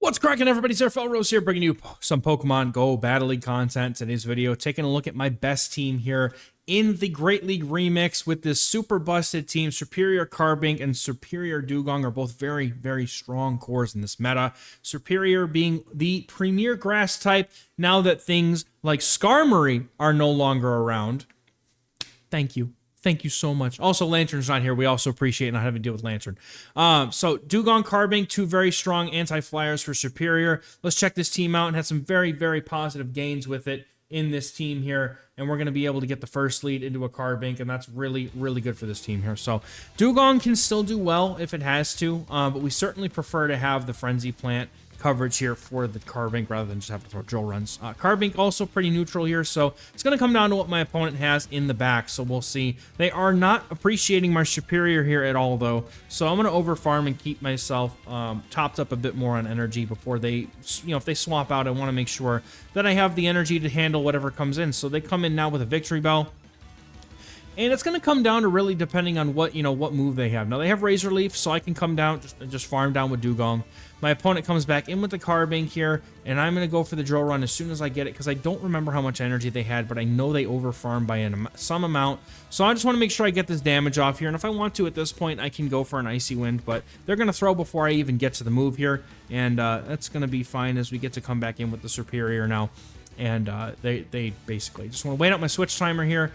What's cracking, everybody? XehrFelrose here, bringing you some Pokemon Go Battle League content. Today's video, taking a look at my best team here in the Great League Remix with this super busted team. Serperior, Carbink, and Serperior Dewgong are both very, very strong cores in this meta. Serperior being the premier grass type now that things like Skarmory are no longer around. Thank you. Thank you so much. Also, Lantern's not here. We also appreciate not having to deal with Lantern. So, Dewgong, Carbink, two very strong anti-flyers for Serperior. Let's check this team out and had some very, very positive gains with it in this team here. And we're going to be able to get the first lead into a Carbink, and that's really, really good for this team here. So, Dewgong can still do well if it has to, but we certainly prefer to have the Frenzy Plant coverage here for the Carbink rather than just have to throw drill runs. Carbink also pretty neutral here, so it's going to come down to what my opponent has in the back, so we'll see. They are not appreciating my Serperior here at all, though, so I'm going to overfarm and keep myself topped up a bit more on energy before they, if they swap out, I want to make sure that I have the energy to handle whatever comes in. So they come in now with a Victory Bell. And it's going to come down to really depending on what, what move they have. Now, they have Razor Leaf, so I can come down, just farm down with Dewgong. My opponent comes back in with the Carbink here, and I'm going to go for the Drill Run as soon as I get it, because I don't remember how much energy they had, but I know they over-farmed by some amount. So I just want to make sure I get this damage off here, and if I want to at this point, I can go for an Icy Wind, but they're going to throw before I even get to the move here, and that's going to be fine as we get to come back in with the Serperior now. And they basically just want to wait out my switch timer here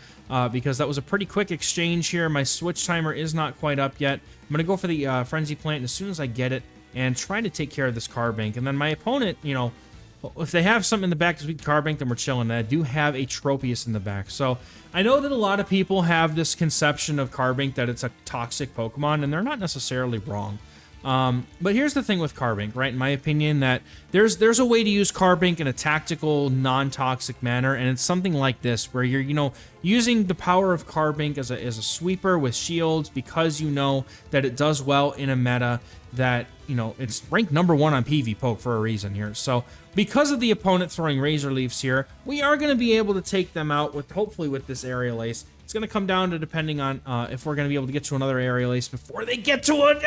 because that was a pretty quick exchange here. My switch timer is not quite up yet. I'm going to go for the Frenzy Plant as soon as I get it and try to take care of this Carbink. And then my opponent, if they have something in the back to beat Carbink, then we're chilling. I do have a Tropius in the back. So I know that a lot of people have this conception of Carbink that it's a toxic Pokemon, and they're not necessarily wrong. But here's the thing with Carbink, right? In my opinion, that there's a way to use Carbink in a tactical, non-toxic manner, and it's something like this, where you're, using the power of Carbink as a sweeper with shields because you know that it does well in a meta that, it's ranked #1 on PvPoke for a reason here. So because of the opponent throwing Razor Leafs here, we are going to be able to take them out with, hopefully with this Aerial Ace. It's going to come down to depending on if we're going to be able to get to another Aerial Ace before they get to it.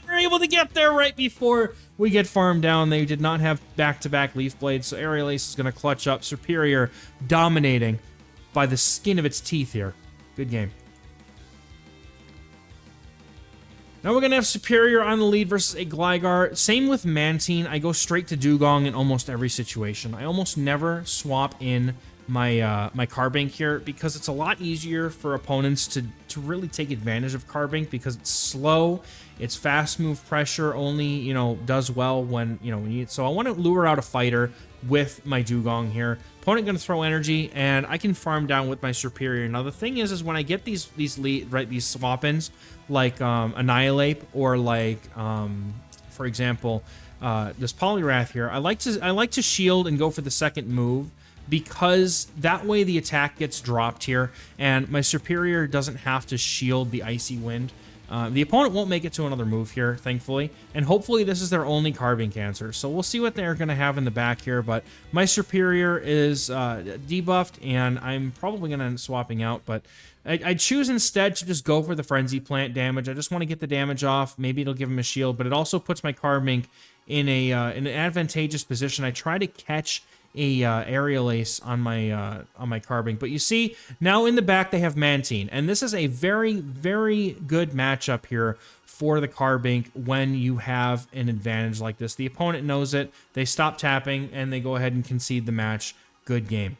We're able to get there right before we get farmed down. They did not have back-to-back Leaf Blades, so Aerial Ace is going to clutch up. Serperior dominating by the skin of its teeth here. Good game. Now we're going to have Serperior on the lead versus a Gligar. Same with Mantine. I go straight to Dewgong in almost every situation. I almost never swap in my my Carbink here because it's a lot easier for opponents to really take advantage of Carbink because it's slow, it's fast move pressure only, does well when, we need it. So I want to lure out a fighter with my Dewgong here. Opponent going to throw energy, and I can farm down with my Serperior. Now the thing is when I get these swap-ins, like Annihilate or like, for example, this Poliwrath here, I like to shield and go for the second move, because that way the attack gets dropped here, and my Serperior doesn't have to shield the Icy Wind. The opponent won't make it to another move here, thankfully, and hopefully this is their only Carbink answer. So we'll see what they're going to have in the back here, but my Serperior is debuffed, and I'm probably going to end up swapping out, but I choose instead to just go for the Frenzy Plant damage. I just want to get the damage off. Maybe it'll give him a shield, but it also puts my Carbink in an advantageous position. I try to catch a Aerial Ace on my Carbink, but you see now in the back they have Mantine, and this is a very, very good matchup here for the Carbink when you have an advantage like this. The opponent knows it, they stop tapping, and they go ahead and concede the match. Good game.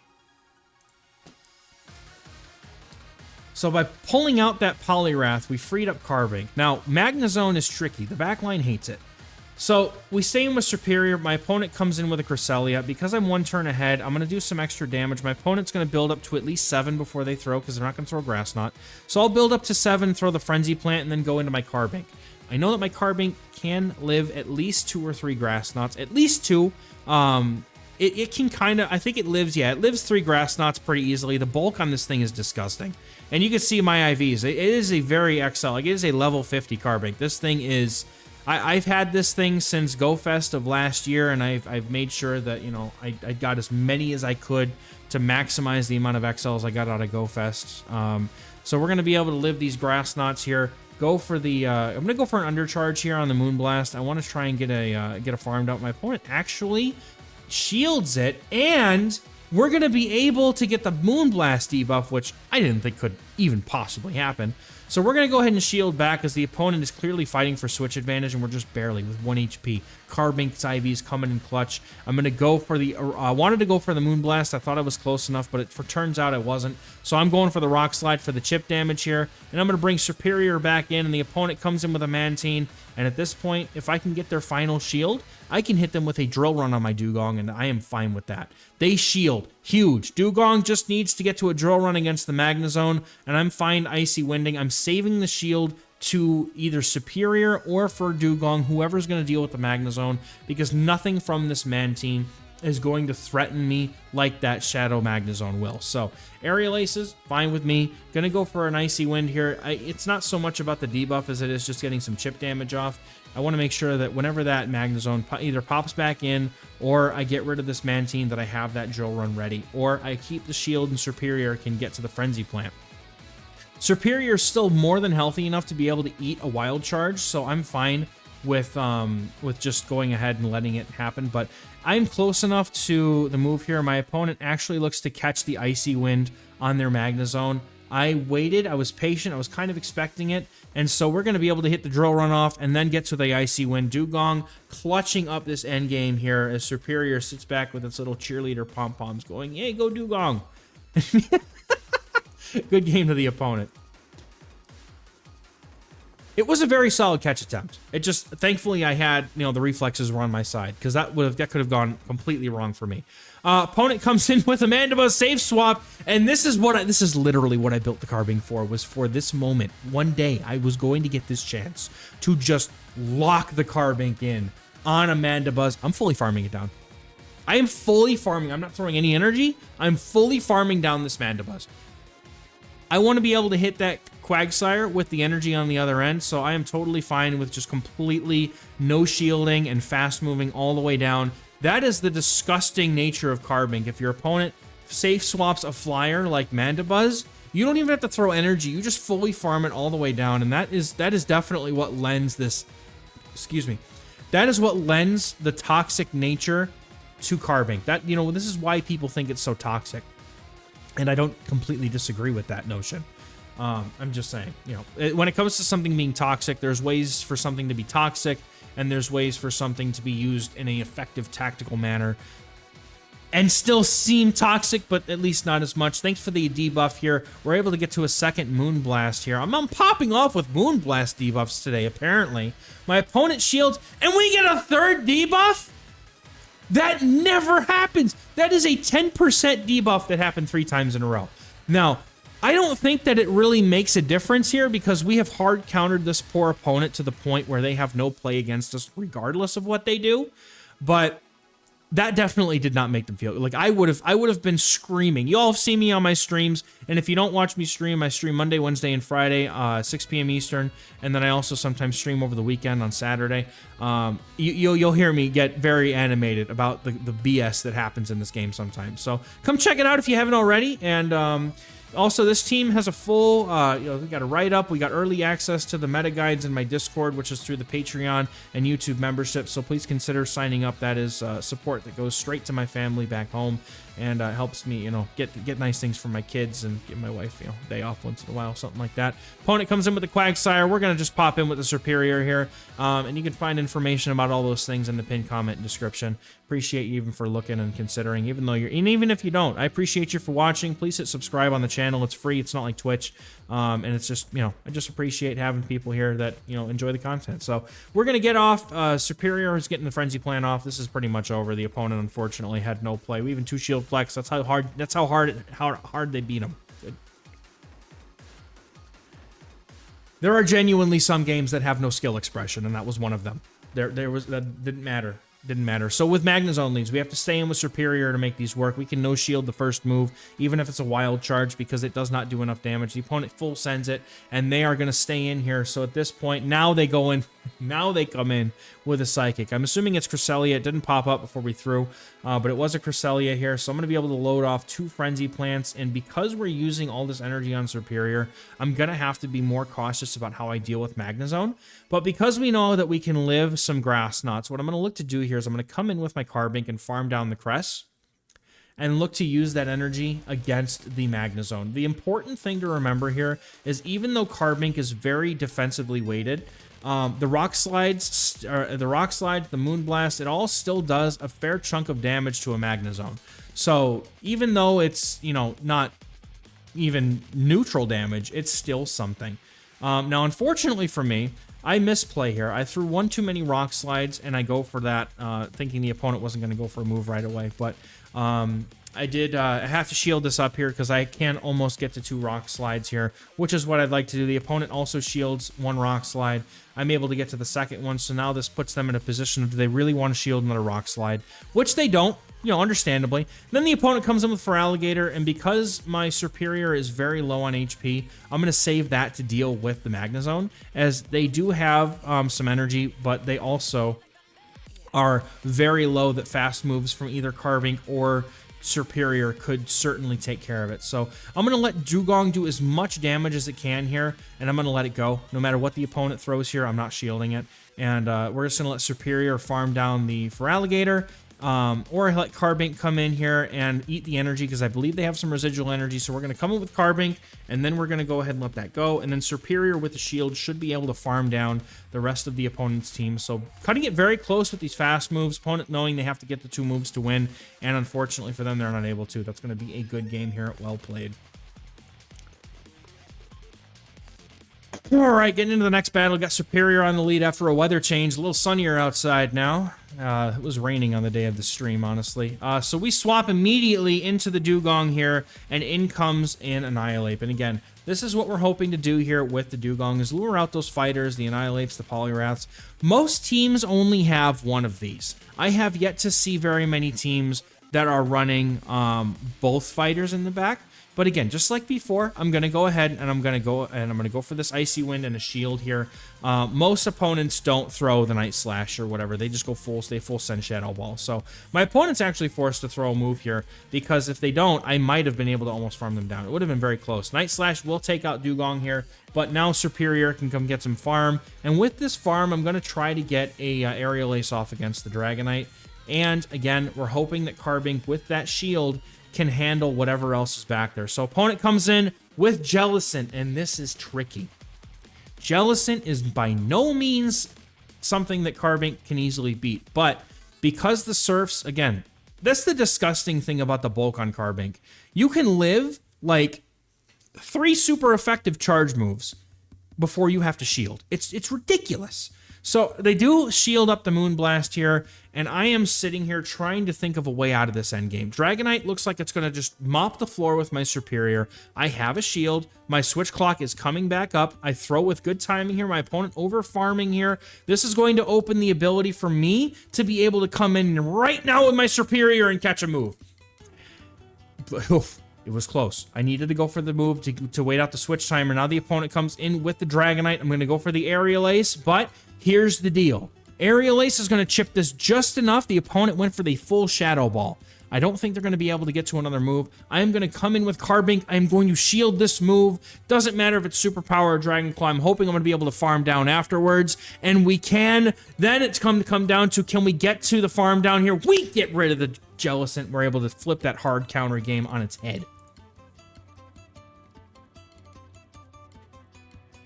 So by pulling out that Poliwrath, we freed up Carbink. Now Magnezone is tricky, the backline hates it. So we stay in with Serperior. My opponent comes in with a Cresselia. Because I'm one turn ahead, I'm going to do some extra damage. My opponent's going to build up to at least 7 before they throw, because they're not going to throw Grass Knot. So I'll build up to 7, throw the Frenzy Plant, and then go into my Carbink. I know that my Carbink can live at least 2 or 3 Grass Knots. At least 2. It can kind of, I think it lives, it lives 3 Grass Knots pretty easily. The bulk on this thing is disgusting. And you can see my IVs. It is a very XL, like it is a level 50 Carbink. This thing is... I've had this thing since GoFest of last year, and I've made sure that, I got as many as I could to maximize the amount of XLs I got out of GoFest. So we're going to be able to live these Grass Knots here. go for the, I'm going to go for an undercharge here on the Moonblast. I want to try and get a farmed out. My opponent actually shields it, and we're going to be able to get the Moonblast debuff, which I didn't think could even possibly happen. So we're going to go ahead and shield back as the opponent is clearly fighting for switch advantage, and we're just barely with 1 HP. Carbink's IV is coming in clutch. I'm going to go for the, I wanted to go for the Moonblast. I thought I was close enough, but it turns out I wasn't. So I'm going for the Rock Slide for the chip damage here, and I'm going to bring Serperior back in, and the opponent comes in with a Mantine. And at this point, if I can get their final shield, I can hit them with a Drill Run on my Dewgong, and I am fine with that. They shield. Huge. Dewgong just needs to get to a Drill Run against the Magnezone, and I'm fine Icy Winding. I'm saving the shield to either Serperior or for Dewgong, whoever's going to deal with the Magnezone, because nothing from this Mantine is going to threaten me like that Shadow Magnezone will. So, Aerial Aces, fine with me. Gonna go for an Icy Wind here. It's not so much about the debuff as it is just getting some chip damage off. I want to make sure that whenever that Magnezone either pops back in, or I get rid of this Mantine, that I have that Drill Run ready, or I keep the shield and Serperior can get to the Frenzy Plant. Serperior is still more than healthy enough to be able to eat a Wild Charge, so I'm fine with just going ahead and letting it happen. But I'm close enough to the move here. My opponent actually looks to catch the Icy Wind on their Magnezone. I waited, I was patient, I was kind of expecting it, and so we're going to be able to hit the Drill Run off and then get to the Icy Wind. Dewgong clutching up this end game here as Serperior sits back with its little cheerleader pom-poms going, hey, go Dewgong. Good game to the opponent. It was a very solid catch attempt. It just, thankfully I had, the reflexes were on my side, because that could have gone completely wrong for me. Opponent comes in with a Mandibuzz save swap, and this is literally what I built the Carbink for, was for this moment. One day I was going to get this chance to just lock the Carbink in on a Mandibuzz. I'm fully farming it down. I am fully farming. I'm not throwing any energy. I'm fully farming down this Mandibuzz. I want to be able to hit that Quagsire with the energy on the other end, so I am totally fine with just completely no shielding and fast moving all the way down. That is the disgusting nature of Carbink. If your opponent safe swaps a flyer like Mandibuzz, you don't even have to throw energy. You just fully farm it all the way down, and that is definitely what lends this, that is what lends the toxic nature to Carbink. That, this is why people think it's so toxic. And I don't completely disagree with that notion. I'm just saying, when it comes to something being toxic, there's ways for something to be toxic, and there's ways for something to be used in an effective tactical manner and still seem toxic, but at least not as much. Thanks for the debuff here. We're able to get to a second Moonblast here. I'm popping off with Moonblast debuffs today, apparently. My opponent shields, and we get a third debuff? That never happens. That is a 10% debuff that happened 3 times in a row. Now, I don't think that it really makes a difference here, because we have hard countered this poor opponent to the point where they have no play against us regardless of what they do. But that definitely did not make them feel like I would have been screaming. You all have seen me on my streams, and if you don't watch me stream, I stream Monday, Wednesday, and Friday, 6 p.m. Eastern, and then I also sometimes stream over the weekend on Saturday. You'll hear me get very animated about the BS that happens in this game sometimes. So come check it out if you haven't already, and also, this team has a full, we got a write-up, we got early access to the meta guides in my Discord, which is through the Patreon and YouTube membership, so please consider signing up. That is support that goes straight to my family back home, and helps me, get nice things for my kids and give my wife, day off once in a while, something like that. Opponent comes in with the Quagsire. We're going to just pop in with the Serperior here, and you can find information about all those things in the pinned comment description. Appreciate you even for looking and considering, even if you don't. I appreciate you for watching. Please hit subscribe on the channel. It's free. It's not like Twitch. And it's just, I just appreciate having people here that, enjoy the content. So we're going to get off. Serperior is getting the Frenzy Plant off. This is pretty much over. The opponent, unfortunately, had no play. We even 2 shield flex. That's how hard they beat him. Good. There are genuinely some games that have no skill expression, and that was one of them. That didn't matter. Didn't matter. So with Magnezone leads, we have to stay in with Serperior to make these work. We can no shield the first move, even if it's a wild charge, because it does not do enough damage. The opponent full sends it, and they are going to stay in here. So at this point, now they go in Now they come in with a Psychic. I'm assuming it's Cresselia. It didn't pop up before we threw, but it was a Cresselia here. So I'm going to be able to load off 2 Frenzy Plants. And because we're using all this energy on Serperior, I'm going to have to be more cautious about how I deal with Magnezone. But because we know that we can live some Grass Knots, what I'm going to look to do here is I'm going to come in with my Carbink and farm down the Cress and look to use that energy against the Magnezone. The important thing to remember here is even though Carbink is very defensively weighted, the Rock Slides, the Moonblast, it all still does a fair chunk of damage to a Magnezone. So even though it's, you know, not even neutral damage, it's still something. Now, unfortunately for me, I misplay here. I threw one too many Rock Slides, and I go for that, thinking the opponent wasn't going to go for a move right away. But I did I have to shield this up here because I can almost get to 2 Rock Slides here, which is what I'd like to do. The opponent also shields 1 Rock Slide. I'm able to get to the second one, so now this puts them in a position of do they really want to shield another Rock Slide, which they don't, you know, understandably. Then the opponent comes in with Feraligatr, and because my Serperior is very low on HP, I'm going to save that to deal with the Magnezone, as they do have some energy, but they also are very low that fast moves from either Carbink or Serperior could certainly take care of it. So I'm going to let Dewgong do as much damage as it can here, and I'm going to let it go. No matter what the opponent throws here, I'm not shielding it. And we're just going to let Serperior farm down the Feraligatr, or let Carbink come in here and eat the energy, because I believe they have some residual energy. So we're going to come in with Carbink, and then we're going to go ahead and let that go. And then Serperior with the shield should be able to farm down the rest of the opponent's team. So cutting it very close with these fast moves, opponent knowing they have to get the 2 moves to win, and unfortunately for them, they're not able to. That's going to be a good game here. Well played. All right, getting into the next battle. Got Serperior on the lead after a weather change. A little sunnier outside now. It was raining on the day of the stream, honestly. So we swap immediately into the Dewgong here, and in comes an Annihilate. And again, this is what we're hoping to do here with the Dewgong, is lure out those fighters, the Annihilates, the Poliwraths. Most teams only have one of these. I have yet to see very many teams that are running both fighters in the back. But again, just like before, I'm going to go ahead and I'm going to go for this Icy Wind and a shield here. Most opponents don't throw the Night Slash or whatever. They just go stay full Send Shadow Ball. So my opponent's actually forced to throw a move here, because if they don't, I might have been able to almost farm them down. It would have been very close. Night Slash will take out Dewgong here, but now Serperior can come get some farm. And with this farm, I'm going to try to get a Aerial Ace off against the Dragonite. And again, we're hoping that Carbink with that shield can handle whatever else is back there. So opponent comes in with Jellicent, and this is tricky. Jellicent is by no means something that Carbink can easily beat, but because the Surfs, again, that's the disgusting thing about the bulk on Carbink. You can live like 3 super effective charge moves before you have to shield. It's ridiculous. So they do shield up the Moonblast here, and I am sitting here trying to think of a way out of this endgame. Dragonite looks like it's going to just mop the floor with my Serperior. I have a shield. My switch clock is coming back up. I throw with good timing here. My opponent over farming here. This is going to open the ability for me to be able to come in right now with my Serperior and catch a move. Oof. It was close. I needed to go for the move to wait out the switch timer. Now the opponent comes in with the Dragonite. I'm going to go for the Aerial Ace, but here's the deal. Aerial Ace is going to chip this just enough. The opponent went for the full Shadow Ball. I don't think they're going to be able to get to another move. I am going to come in with Carbink. I'm going to shield this move. Doesn't matter if it's Superpower or Dragon Claw. I'm hoping I'm going to be able to farm down afterwards. And we can. Then it's come down to, can we get to the farm down here? We get rid of the Jellicent. We're able to flip that hard counter game on its head.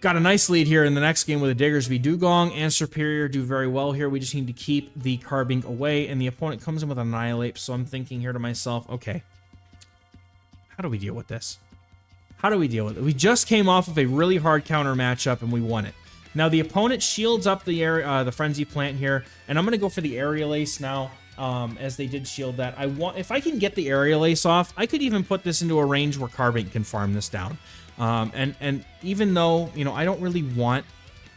Got a nice lead here in the next game with a Diggersby. Dewgong and Serperior do very well here. We just need to keep the Carbink away, and the opponent comes in with Annihilate, so I'm thinking here to myself, okay, how do we deal with this? How do we deal with it? We just came off of a really hard counter matchup, and we won it. Now, the opponent shields up the Frenzy Plant here, and I'm going to go for the Aerial Ace now, as they did shield that. If I can get the Aerial Ace off, I could even put this into a range where Carbink can farm this down. And even though, you know, I don't really want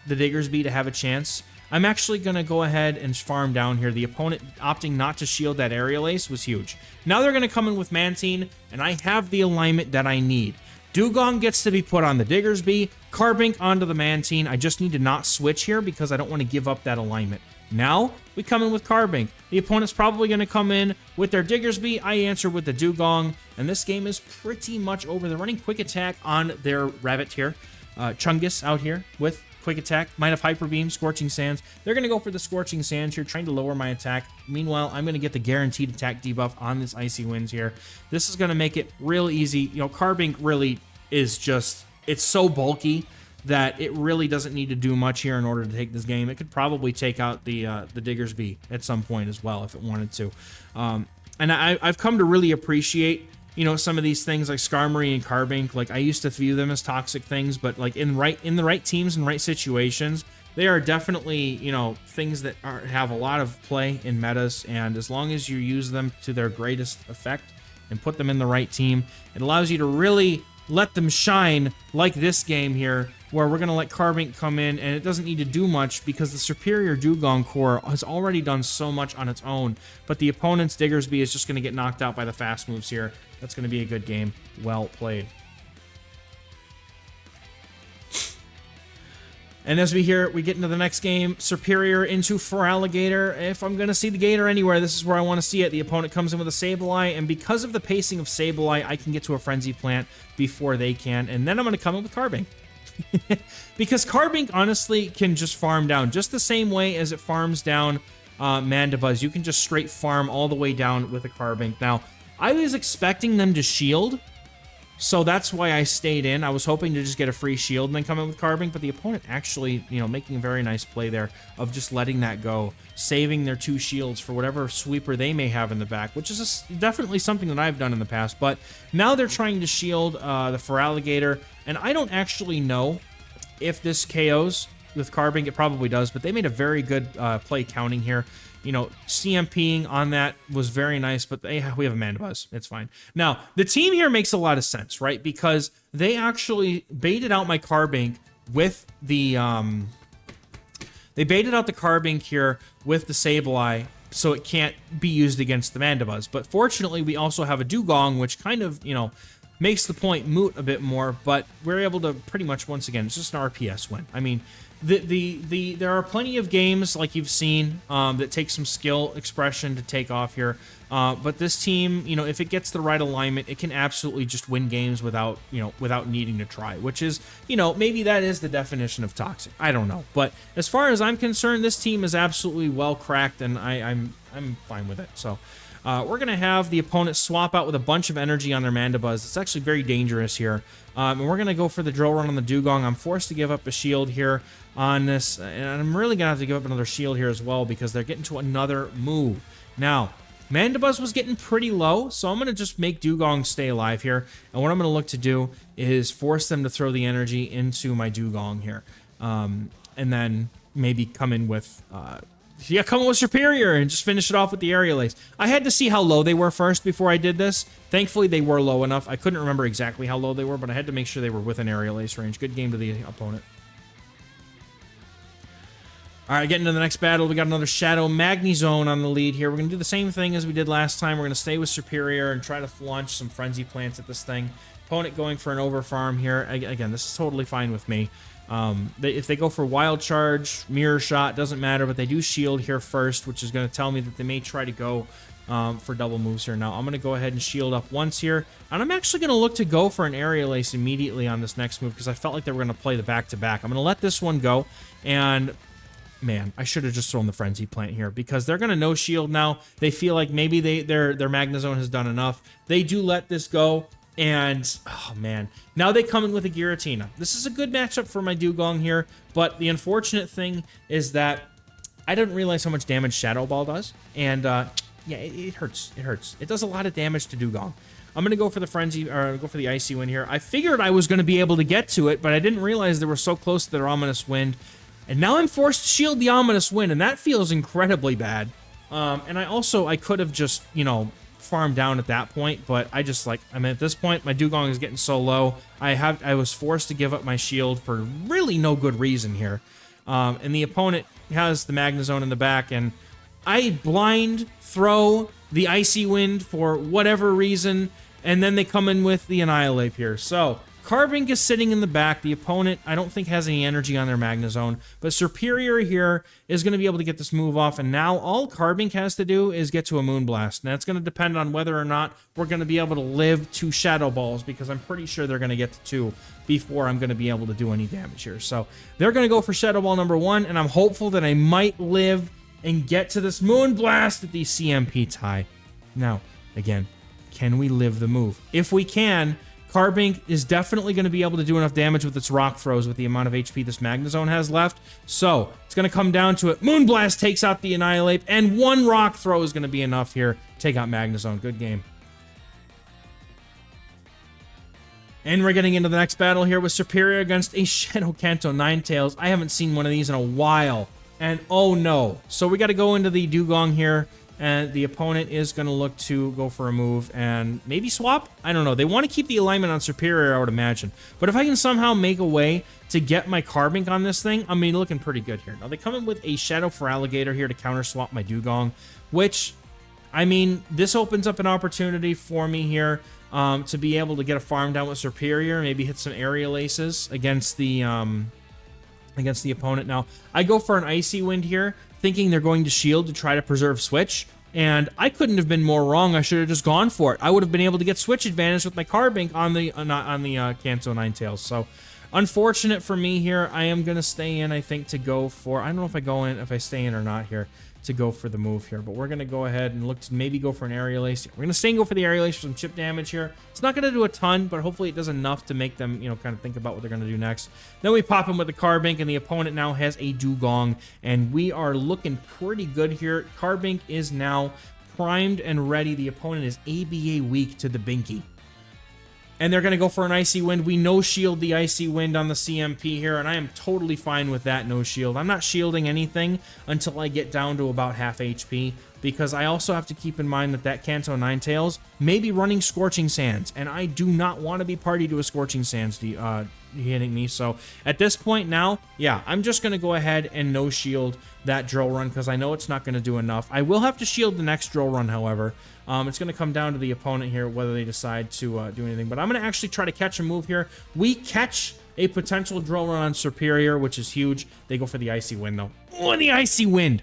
the Diggersby to have a chance, I'm actually going to go ahead and farm down here. The opponent opting not to shield that Aerial Ace was huge. Now they're going to come in with Mantine, and I have the alignment that I need. Dewgong gets to be put on the Diggersby, Carbink onto the Mantine. I just need to not switch here because I don't want to give up that alignment. Now, we come in with Carbink. The opponent's probably going to come in with their Diggersby. I answer with the Dewgong, and this game is pretty much over. They're running Quick Attack on their Rabbit here. Chungus out here with Quick Attack, might have Hyper Beam, Scorching Sands. They're going to go for the Scorching Sands here, trying to lower my attack. Meanwhile, I'm going to get the guaranteed attack debuff on this Icy Winds here. This is going to make it real easy. You know, Carbink really is just, it's so bulky that it really doesn't need to do much here in order to take this game. It could probably take out the Diggersby at some point as well if it wanted to. And I've come to really appreciate, you know, some of these things like Skarmory and Carbink. Like, I used to view them as toxic things, but like in the right teams and right situations, they are definitely, you know, things that have a lot of play in metas. And as long as you use them to their greatest effect and put them in the right team, it allows you to really let them shine, like this game here, where we're going to let Carbink come in, and it doesn't need to do much because the Serperior Dewgong core has already done so much on its own, but the opponent's Diggersby is just going to get knocked out by the fast moves here. That's going to be a good game. Well played. And as we get into the next game, Serperior into Feraligatr. If I'm going to see the Gator anywhere, this is where I want to see it. The opponent comes in with a Sableye, and because of the pacing of Sableye, I can get to a Frenzy Plant before they can, and then I'm going to come in with Carbink. Because Carbink, honestly, can just farm down, just the same way as it farms down Mandibuzz. You can just straight farm all the way down with a Carbink. Now, I was expecting them to shield, so that's why I stayed in. I was hoping to just get a free shield and then come in with Carbink, but the opponent actually, you know, making a very nice play there of just letting that go, saving their 2 shields for whatever sweeper they may have in the back, which is definitely something that I've done in the past. But now they're trying to shield the Feraligatr, and I don't actually know if this KOs with Carbink. It probably does, but they made a very good play counting here. You know, CMPing on that was very nice, but we have a Mandibuzz. It's fine. Now, the team here makes a lot of sense, right? Because they actually baited out my Carbink with the... They baited out the Carbink here with the Sableye, so it can't be used against the Mandibuzz. But fortunately, we also have a Dewgong, which kind of, you know, makes the point moot a bit more, but we're able to pretty much, once again, it's just an RPS win. I mean, there are plenty of games like you've seen that take some skill expression to take off here, but this team, you know, if it gets the right alignment, it can absolutely just win games without, you know, without needing to try, which is, you know, maybe that is the definition of toxic. I don't know, but as far as I'm concerned, this team is absolutely well cracked, and I'm fine with it. So we're going to have the opponent swap out with a bunch of energy on their Mandibuzz. It's actually very dangerous here. And we're going to go for the Drill Run on the Dewgong. I'm forced to give up a shield here on this, and I'm really going to have to give up another shield here as well because they're getting to another move. Now, Mandibuzz was getting pretty low, so I'm going to just make Dewgong stay alive here. And what I'm going to look to do is force them to throw the energy into my Dewgong here. And then maybe come in with... come with Serperior and just finish it off with the Aerial Ace. I had to see how low they were first before I did this. Thankfully, they were low enough. I couldn't remember exactly how low they were, but I had to make sure they were within Aerial Ace range. Good game to the opponent. All right, getting to the next battle, we got another Shadow Magnezone on the lead here. We're going to do the same thing as we did last time. We're going to stay with Serperior and try to launch some Frenzy Plants at this thing. Opponent going for an overfarm here. Again, this is totally fine with me. If they go for Wild Charge, Mirror Shot, doesn't matter, but they do Shield here first, which is going to tell me that they may try to go for double moves here. Now, I'm going to go ahead and Shield up once here, and I'm actually going to look to go for an Aerial Ace immediately on this next move because I felt like they were going to play the back-to-back. I'm going to let this one go, and... man, I should have just thrown the Frenzy Plant here because they're going to no shield now. They feel like maybe their Magnezone has done enough. They do let this go, and oh man, now they come in with a Giratina. This is a good matchup for my Dewgong here, but the unfortunate thing is that I didn't realize how much damage Shadow Ball does, and yeah, it hurts. It hurts. It does a lot of damage to Dewgong. I'm going to go for the Frenzy, or go for the Icy Wind here. I figured I was going to be able to get to it, but I didn't realize they were so close to their Ominous Wind. And now I'm forced to shield the Ominous Wind, and that feels incredibly bad. And I could have just, you know, farmed down at that point, but I just, like, I mean, at this point, my Dewgong is getting so low, I was forced to give up my shield for really no good reason here. And the opponent has the Magnezone in the back, and I blind throw the Icy Wind for whatever reason, and then they come in with the Annihilate here. So, Carbink is sitting in the back. The opponent, I don't think, has any energy on their Magnezone, but Serperior here is going to be able to get this move off, and now all Carbink has to do is get to a Moonblast. Now, it's going to depend on whether or not we're going to be able to live 2 Shadow Balls, because I'm pretty sure they're going to get to 2 before I'm going to be able to do any damage here. So they're going to go for Shadow Ball number 1, and I'm hopeful that I might live and get to this Moonblast at the CMP tie. Now, again, can we live the move? If we can, Carbink is definitely going to be able to do enough damage with its Rock Throws with the amount of HP this Magnezone has left. So, it's going to come down to it. Moonblast takes out the Annihilate, and 1 Rock Throw is going to be enough here to take out Magnezone. Good game. And we're getting into the next battle here with Serperior against a Shadow Kanto Ninetales. I haven't seen one of these in a while. And oh no. So we got to go into the Dewgong here. And the opponent is going to look to go for a move and maybe swap? I don't know. They want to keep the alignment on Serperior, I would imagine. But if I can somehow make a way to get my Carbink on this thing, I mean, looking pretty good here. Now, they come in with a Shadow Feraligatr here to counter swap my Dewgong, which, I mean, this opens up an opportunity for me here to be able to get a farm down with Serperior, maybe hit some Aerial Aces against the opponent. Now, I go for an Icy Wind here, thinking they're going to shield to try to preserve Switch, and I couldn't have been more wrong. I should have just gone for it. I would have been able to get Switch advantage with my Carbink on the Kanto Ninetales. So, unfortunate for me here. I am going to stay in, I think, to go for... I don't know if I stay in or not here to go for the move here, but we're going to go ahead and look to maybe go for an Aerial Ace. We're going to stay and go for the Aerial Ace for some chip damage here. It's not going to do a ton, but hopefully it does enough to make them, you know, kind of think about what they're going to do next. Then we pop him with the Carbink, and the opponent now has a Dewgong, and we are looking pretty good here. Carbink is now primed and ready. The opponent is ABA weak to the Binky. And they're going to go for an Icy Wind. We no-shield the Icy Wind on the CMP here, and I am totally fine with that no-shield. I'm not shielding anything until I get down to about half HP, because I also have to keep in mind that Kanto Ninetales may be running Scorching Sands, and I do not want to be party to a Scorching Sands hitting me. So at this point now, yeah, I'm just going to go ahead and no-shield that Drill Run, because I know it's not going to do enough. I will have to shield the next Drill Run, however. It's going to come down to the opponent here, whether they decide to do anything. But I'm going to actually try to catch a move here. We catch a potential Drill Run on Serperior, which is huge. They go for the Icy Wind, though. Oh, the Icy Wind!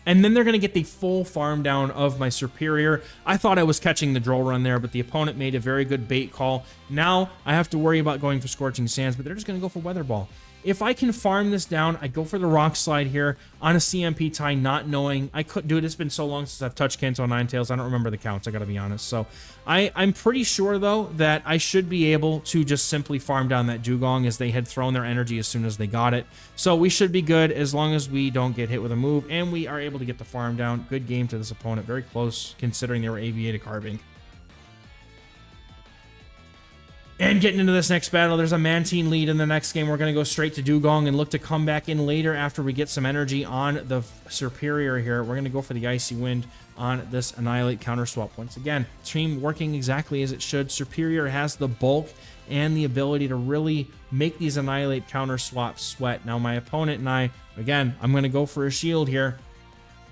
And then they're going to get the full farm down of my Serperior. I thought I was catching the Drill Run there, but the opponent made a very good bait call. Now I have to worry about going for Scorching Sands, but they're just going to go for Weather Ball. If I can farm this down, I go for the Rock Slide here on a CMP tie, not knowing. I could do it. It's been so long since I've touched Kanto Ninetales. I don't remember the counts, I gotta be honest. So I'm pretty sure, though, that I should be able to just simply farm down that Dewgong, as they had thrown their energy as soon as they got it. So we should be good as long as we don't get hit with a move, and we are able to get the farm down. Good game to this opponent. Very close, considering they were AVA to Carbink. And getting into this next battle, there's a Mantine lead in the next game. We're going to go straight to Dewgong and look to come back in later after we get some energy on the Serperior here. We're going to go for the Icy Wind on this Annihilate counter swap. Once again, team working exactly as it should. Serperior has the bulk and the ability to really make these Annihilate counter swaps sweat. Now, my opponent and I, again, I'm going to go for a shield here.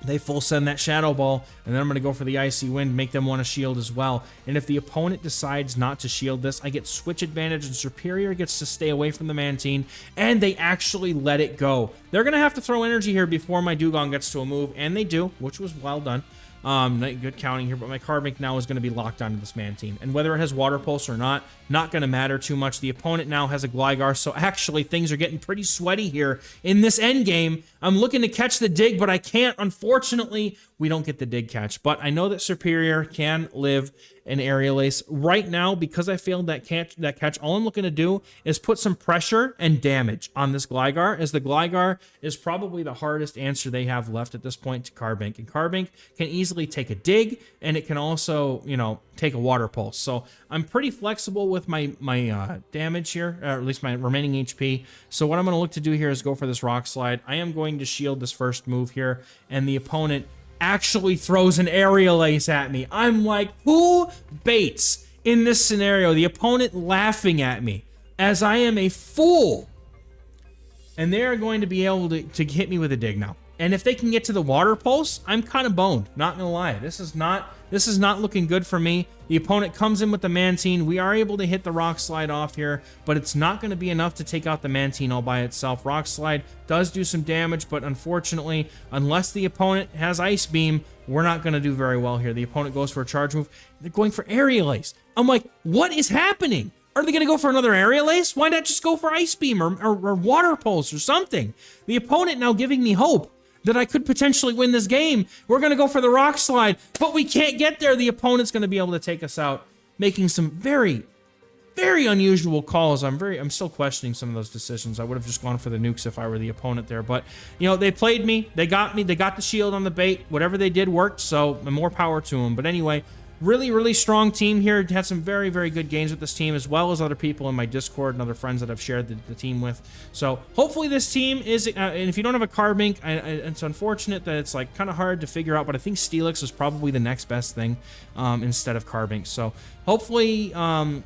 They full send that Shadow Ball, and then I'm going to go for the Icy Wind, make them want to shield as well. And if the opponent decides not to shield this, I get Switch advantage, and Serperior gets to stay away from the Mantine, and they actually let it go. They're going to have to throw energy here before my Dewgong gets to a move, and they do, which was well done. Good counting here, but my Carbink now is going to be locked onto this Mantine. And whether it has Water Pulse or not going to matter too much. The opponent now has a Gligar, so actually things are getting pretty sweaty here in this end game. I'm looking to catch the dig, but I can't. Unfortunately, we don't get the dig catch. But I know that Serperior can live an Aerial Ace. Right now, because I failed that catch, all I'm looking to do is put some pressure and damage on this Gligar, as the Gligar is probably the hardest answer they have left at this point to Carbink. And Carbink can easily take a dig, and it can also, you know, take a Water Pulse. So I'm pretty flexible with my damage here, or at least my remaining HP. So what I'm going to look to do here is go for this Rock Slide. I am going to shield this first move here, and the opponent actually throws an Aerial Ace at me. I'm like, who baits in this scenario? The opponent laughing at me as I am a fool. And they are going to be able to hit me with a dig now. And if they can get to the water pulse, I'm kind of boned. Not gonna lie, this is not looking good for me. The opponent comes in with the Mantine. We are able to hit the Rock Slide off here, but it's not going to be enough to take out the Mantine all by itself. Rock Slide does do some damage, but unfortunately, unless the opponent has Ice Beam, we're not going to do very well here. The opponent goes for a charge move. They're going for Aerial Ace. I'm like, what is happening? Are they going to go for another Aerial Ace? Why not just go for Ice Beam or Water Pulse or something? The opponent now giving me hope that I could potentially win this game. We're going to go for the Rock Slide, but we can't get there. The opponent's going to be able to take us out, making some very, very unusual calls. I'm still questioning some of those decisions. I would have just gone for the nukes if I were the opponent there, but you know, they played me, they got the shield on the bait. Whatever they did worked, so more power to them. But anyway, really, really strong team here. Had some very, very good games with this team, as well as other people in my Discord and other friends that I've shared the team with. So hopefully this team is, and if you don't have a Carbink, it's unfortunate that it's like kind of hard to figure out, but I think Steelix is probably the next best thing instead of Carbink. So hopefully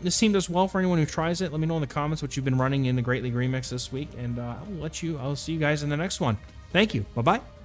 this team does well for anyone who tries it. Let me know in the comments what you've been running in the Great League Remix this week, and I'll see you guys in the next one. Thank you. Bye-bye.